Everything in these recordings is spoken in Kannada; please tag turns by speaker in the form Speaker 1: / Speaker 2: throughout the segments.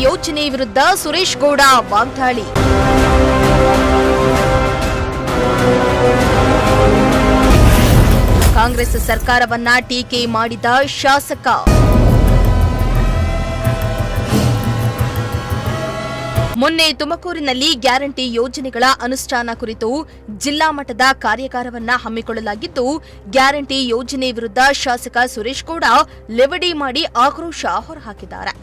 Speaker 1: ಯೋಜನೆ ವಿರುದ್ಧ ಸುರೇಶ್ ಗೌಡ ವಾಗ್ದಾಳಿ. ಕಾಂಗ್ರೆಸ್ ಸರ್ಕಾರವನ್ನ ಟೀಕೆ ಮಾಡಿದ ಶಾಸಕ. ಮೊನ್ನೆ ತುಮಕೂರಿನಲ್ಲಿ ಗ್ಯಾರಂಟಿ ಯೋಜನೆಗಳ ಅನುಷ್ಠಾನ ಕುರಿತು ಜಿಲ್ಲಾ ಮಟ್ಟದ ಕಾರ್ಯಾಗಾರವನ್ನ ಹಮ್ಮಿಕೊಳ್ಳಲಾಗಿದ್ದು, ಗ್ಯಾರಂಟಿ ಯೋಜನೆ ವಿರುದ್ಧ ಶಾಸಕ ಸುರೇಶ್ ಗೌಡ ಲೆವಡಿ ಮಾಡಿ ಆಕ್ರೋಶ ಹೊರಹಾಕಿದ್ದಾರೆ.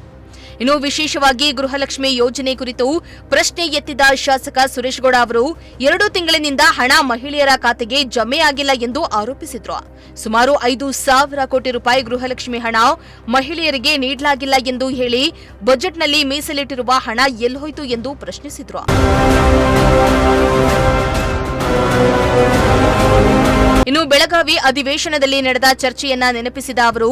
Speaker 1: ಇನ್ನು ವಿಶೇಷವಾಗಿ ಗೃಹಲಕ್ಷ್ಮಿ ಯೋಜನೆ ಕುರಿತು ಪ್ರಶ್ನೆ ಎತ್ತಿದ ಶಾಸಕ ಸುರೇಶ್ ಗೌಡ ಅವರು 2 ತಿಂಗಳಿನಿಂದ ಹಣ ಮಹಿಳೆಯರ ಖಾತೆಗೆ ಜಮೆ ಆಗಿಲ್ಲ ಎಂದು ಆರೋಪಿಸಿದ್ರು. ಸುಮಾರು 5,000 ಕೋಟಿ ರೂಪಾಯಿ ಗೃಹಲಕ್ಷ್ಮಿ ಹಣ ಮಹಿಳೆಯರಿಗೆ ನೀಡಲಾಗಿಲ್ಲ ಎಂದು ಹೇಳಿ ಬಜೆಟ್ನಲ್ಲಿ ಮೀಸಲಿಟ್ಟಿರುವ ಹಣ ಎಲ್ಲೋಯ್ತು ಎಂದು ಪ್ರಶ್ನಿಸಿದ್ರು. ಇನ್ನು ಬೆಳಗಾವಿ ಅಧಿವೇಶನದಲ್ಲಿ ನಡೆದ ಚರ್ಚೆಯನ್ನ ನೆನಪಿಸಿದ ಅವರು,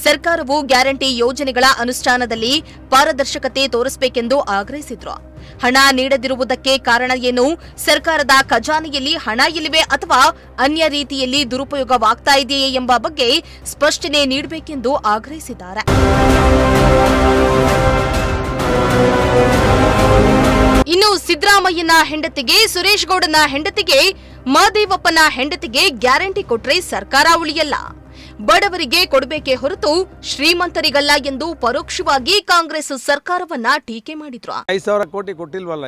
Speaker 1: ಸರ್ಕಾರವು ಗ್ಯಾರಂಟಿ ಯೋಜನೆಗಳ ಅನುಷ್ಠಾನದಲ್ಲಿ ಪಾರದರ್ಶಕತೆ ತೋರಿಸಬೇಕೆಂದು ಆಗ್ರಹಿಸಿದ್ರು. ಹಣ ನೀಡದಿರುವುದಕ್ಕೆ ಕಾರಣ ಏನು? ಸರ್ಕಾರದ ಖಜಾನೆಯಲ್ಲಿ ಹಣ ಇಲ್ಲವೇ ಅಥವಾ ಅನ್ಯ ರೀತಿಯಲ್ಲಿ ದುರುಪಯೋಗವಾಗ್ತಾ ಇದೆಯೇ ಎಂಬ ಬಗ್ಗೆ ಸ್ಪಷ್ಟನೆ ನೀಡಬೇಕೆಂದು ಆಗ್ರಹಿಸಿದ್ದಾರೆ. ಇನ್ನು ಸಿದ್ದರಾಮಯ್ಯನ ಹೆಂಡತಿಗೆ, ಸುರೇಶ್ ಗೌಡನ ಹೆಂಡತಿಗೆ, ಮಹದೇವಪ್ಪನ ಹೆಂಡತಿಗೆ ಗ್ಯಾರಂಟಿ ಕೊಟ್ರೆ ಸರ್ಕಾರ ಉಳಿಯಲ್ಲ, ಬಡವರಿಗೆ ಕೊಡಬೇಕೇ ಹೊರತು ಶ್ರೀಮಂತರಿಗಲ್ಲ ಎಂದು ಪರೋಕ್ಷವಾಗಿ ಕಾಂಗ್ರೆಸ್ ಸರ್ಕಾರವನ್ನ ಟೀಕೆ ಮಾಡಿದ್ರು.
Speaker 2: 5,000 ಕೋಟಿ ಕೊಟ್ಟಿಲ್ವಲ್ಲ.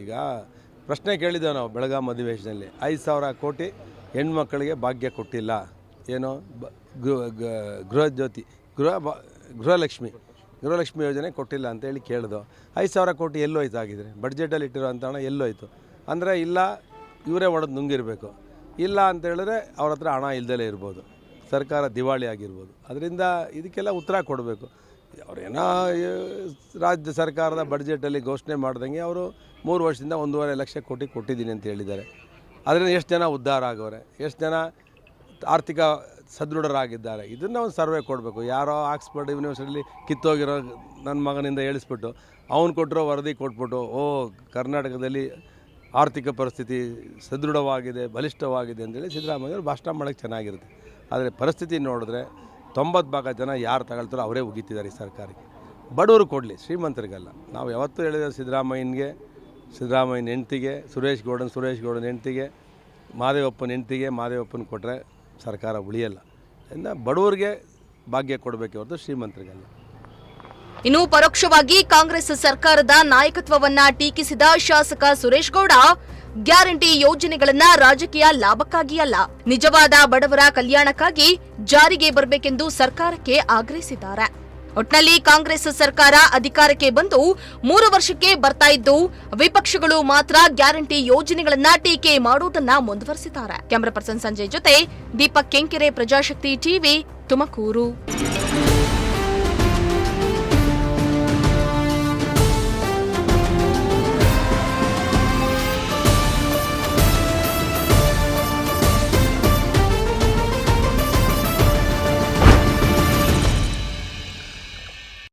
Speaker 2: ಈಗ ಪ್ರಶ್ನೆ ಕೇಳಿದ್ದೇವೆ ನಾವು ಬೆಳಗಾವಿ ಅಧಿವೇಶನದಲ್ಲಿ. 5,000 ಕೋಟಿ ಹೆಣ್ಮಕ್ಕಳಿಗೆ ಭಾಗ್ಯ ಕೊಟ್ಟಿಲ್ಲ, ಏನೋ ಗೃಹಲಕ್ಷ್ಮಿ ಯೋಜನೆ ಕೊಟ್ಟಿಲ್ಲ ಅಂತ ಹೇಳಿ ಕೇಳಿದೋ. 5,000 ಕೋಟಿ ಎಲ್ಲೋಯ್ತು ಆಗಿದ್ರೆ? ಬಡ್ಜೆಟಲ್ಲಿ ಇಟ್ಟಿರೋಂಥ ಹಣ ಎಲ್ಲೋಯ್ತು ಅಂದರೆ, ಇಲ್ಲ ಇವರೇ ಒಡೆದು ನುಂಗಿರಬೇಕು, ಇಲ್ಲ ಅಂತ ಹೇಳಿದ್ರೆ ಅವ್ರ ಹತ್ರ ಹಣ ಇಲ್ದಲೇ ಇರ್ಬೋದು, ಸರ್ಕಾರ ದಿವಾಳಿ ಆಗಿರ್ಬೋದು. ಅದರಿಂದ ಇದಕ್ಕೆಲ್ಲ ಉತ್ತರ ಕೊಡಬೇಕು. ಅವರೇನೋ ರಾಜ್ಯ ಸರ್ಕಾರದ ಬಡ್ಜೆಟಲ್ಲಿ ಘೋಷಣೆ ಮಾಡ್ದಂಗೆ ಅವರು 3 ವರ್ಷದಿಂದ 1.5 ಲಕ್ಷ ಕೋಟಿ ಕೊಟ್ಟಿದ್ದೀನಿ ಅಂತ ಹೇಳಿದ್ದಾರೆ. ಅದರಿಂದ ಎಷ್ಟು ಜನ ಉದ್ಧಾರ ಆಗೋರೆ, ಎಷ್ಟು ಜನ ಆರ್ಥಿಕ ಸದೃಢರಾಗಿದ್ದಾರೆ, ಇದನ್ನು ಒಂದು ಸರ್ವೆ ಕೊಡಬೇಕು. ಯಾರೋ ಆಕ್ಸ್ಫರ್ಡ್ ಯೂನಿವರ್ಸಿಟಿಲಿ ಕಿತ್ತೋಗಿರೋ ನನ್ನ ಮಗನಿಂದ ಹೇಳಿಸ್ಬಿಟ್ಟು ಅವನು ಕೊಟ್ಟಿರೋ ವರದಿ ಕೊಟ್ಬಿಟ್ಟು, ಕರ್ನಾಟಕದಲ್ಲಿ ಆರ್ಥಿಕ ಪರಿಸ್ಥಿತಿ ಸದೃಢವಾಗಿದೆ, ಬಲಿಷ್ಠವಾಗಿದೆ ಅಂತೇಳಿ ಸಿದ್ದರಾಮಯ್ಯವರು ಭಾಷಣ ಮಾಡೋಕ್ಕೆ ಚೆನ್ನಾಗಿರುತ್ತೆ. ಆದರೆ ಪರಿಸ್ಥಿತಿ ನೋಡಿದ್ರೆ 90% ಜನ ಯಾರು ತಗೊಳ್ತಾರೋ ಅವರೇ ಉಗಿತಿದ್ದಾರೆ ಈ ಸರ್ಕಾರಕ್ಕೆ. ಬಡವರು ಕೊಡಲಿ, ಶ್ರೀಮಂತರಿಗಲ್ಲ. ನಾವು ಯಾವತ್ತೂ ಹೇಳಿದ ಸಿದ್ದರಾಮಯ್ಯನ ಹೆಂಡ್ತಿಗೆ, ಸುರೇಶ್ ಗೌಡನ ಹೆಂಡ್ತಿಗೆ, ಮಹದೇವಪ್ಪನ ಹೆಂಡ್ತಿಗೆ, ಮಹದೇವಪ್ಪನ ಕೊಟ್ಟರೆ ಸರ್ಕಾರ ಉಳಿಯಲ್ಲ. ಇನ್ನು ಬಡವರಿಗೆ ಭಾಗ್ಯ ಕೊಡಬೇಕೆ ಹೊರತು ಶ್ರೀಮಂತರಿಗಲ್ಲ.
Speaker 1: ಇನ್ನು ಪರೋಕ್ಷವಾಗಿ ಕಾಂಗ್ರೆಸ್ ಸರ್ಕಾರದ ನಾಯಕತ್ವವನ್ನ ಟೀಕಿಸಿದ ಶಾಸಕ ಸುರೇಶ್ ಗೌಡ, ಗ್ಯಾರಂಟಿ ಯೋಜನೆಗಳನ್ನ ರಾಜಕೀಯ ಲಾಭಕ್ಕಾಗಿ ಅಲ್ಲ, ನಿಜವಾದ ಬಡವರ ಕಲ್ಯಾಣಕ್ಕಾಗಿ ಜಾರಿಗೆ ಬರಬೇಕೆಂದು ಸರ್ಕಾರಕ್ಕೆ ಆಗ್ರಹಿಸಿದ್ದಾರೆ. ಒಟ್ನಲ್ಲಿ ಕಾಂಗ್ರೆಸ್ ಸರ್ಕಾರ ಅಧಿಕಾರಕ್ಕೆ ಬಂದು 3 ವರ್ಷಕ್ಕೆ ಬರ್ತಾ ಇದ್ದು, ವಿಪಕ್ಷಗಳು ಮಾತ್ರ ಗ್ಯಾರಂಟಿ ಯೋಜನೆಗಳನ್ನ ಟೀಕೆ ಮಾಡುವುದನ್ನ ಮುಂದುವರೆಸಿದ್ದಾರೆ. ಕ್ಯಾಮರಾ ಪರ್ಸನ್ ಸಂಜಯ್ ಜೊತೆ ದೀಪಕ್ ಕೆಂಕೆರೆ, ಪ್ರಜಾಶಕ್ತಿ ಟಿವಿ, ತುಮಕೂರು.